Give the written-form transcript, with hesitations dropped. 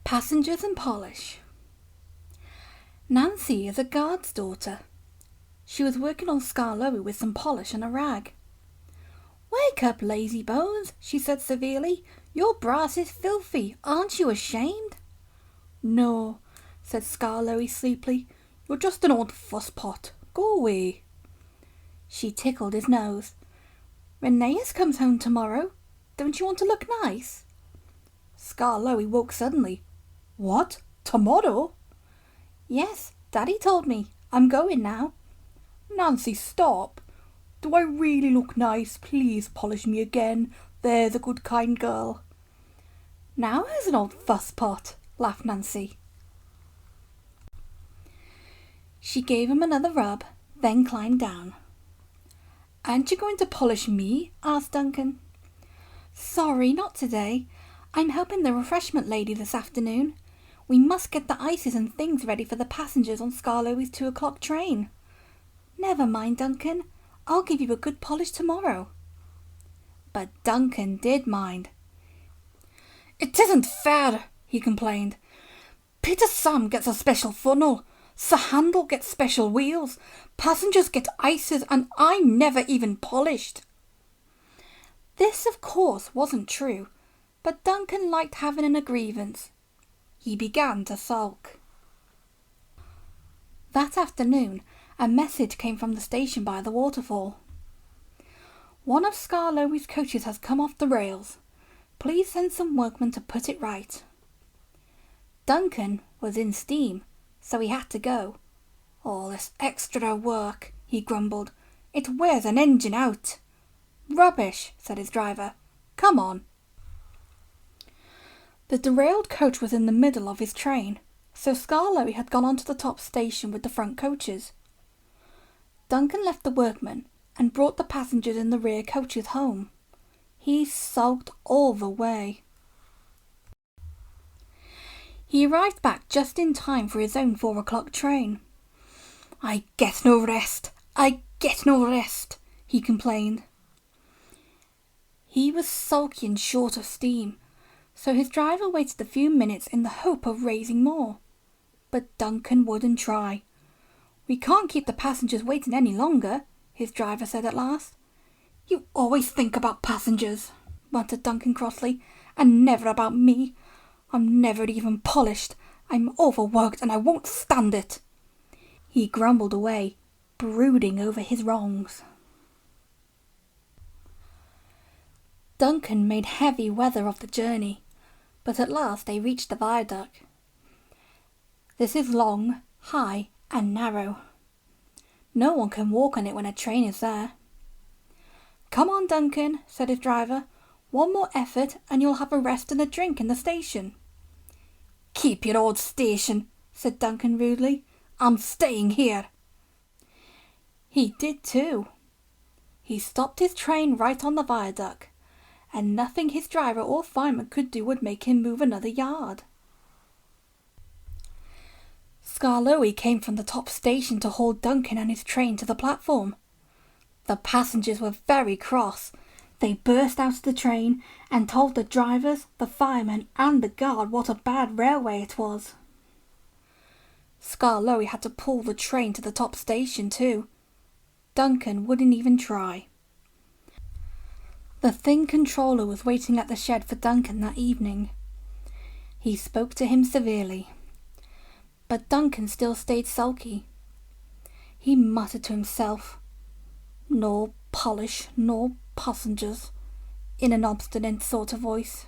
Passengers and polish. Nancy is a guard's daughter. She was working on Skarloey with some polish and a rag. "Wake up, lazy bones," she said severely. "Your brass is filthy. Aren't you ashamed?" "No," said Skarloey sleepily. "You're just an old fusspot. Go away." She tickled his nose. "Reneus comes home tomorrow. Don't you want to look nice?" Skarloey woke suddenly. "What? Tomorrow?" "Yes, Daddy told me. I'm going now." "Nancy, stop. Do I really look nice? Please polish me again. There's a good kind girl." "Now who's an old fusspot?" laughed Nancy. She gave him another rub, then climbed down. "Aren't you going to polish me?" asked Duncan. "Sorry, not today. I'm helping the refreshment lady this afternoon. We must get the ices and things ready for the passengers on Skarloey's 2 o'clock train." "Never mind, Duncan. I'll give you a good polish tomorrow." But Duncan did mind. "It isn't fair," he complained. "Peter Sam gets a special funnel. Sir Handel gets special wheels. Passengers get ices, and I'm never even polished." This, of course, wasn't true, but Duncan liked having a grievance. He began to sulk. That afternoon, a message came from the station by the waterfall. "One of Skarloey's coaches has come off the rails. Please send some workmen to put it right." Duncan was in steam, so he had to go. "All this extra work," he grumbled. "It wears an engine out." "Rubbish," said his driver. "Come on." The derailed coach was in the middle of his train, so Skarloey had gone on to the top station with the front coaches. Duncan left the workmen and brought the passengers in the rear coaches home. He sulked all the way. He arrived back just in time for his own 4 o'clock train. "I get no rest, he complained. He was sulky and short of steam, so his driver waited a few minutes in the hope of raising more. But Duncan wouldn't try. "We can't keep the passengers waiting any longer," his driver said at last. "You always think about passengers," muttered Duncan crossly, "and never about me. I'm never even polished. I'm overworked and I won't stand it." He grumbled away, brooding over his wrongs. Duncan made heavy weather of the journey, but at last they reached the viaduct. This is long, high, and narrow. No one can walk on it when a train is there. "Come on, Duncan," said his driver. "One more effort and you'll have a rest and a drink in the station." "Keep your old station," said Duncan rudely. "I'm staying here." He did too. He stopped his train right on the viaduct, and nothing his driver or fireman could do would make him move another yard. Skarloey came from the top station to haul Duncan and his train to the platform. The passengers were very cross. They burst out of the train and told the drivers, the firemen, and the guard what a bad railway it was. Skarloey had to pull the train to the top station too. Duncan wouldn't even try. The thin controller was waiting at the shed for Duncan that evening. He spoke to him severely, but Duncan still stayed sulky. He muttered to himself, "No polish, no passengers," in an obstinate sort of voice.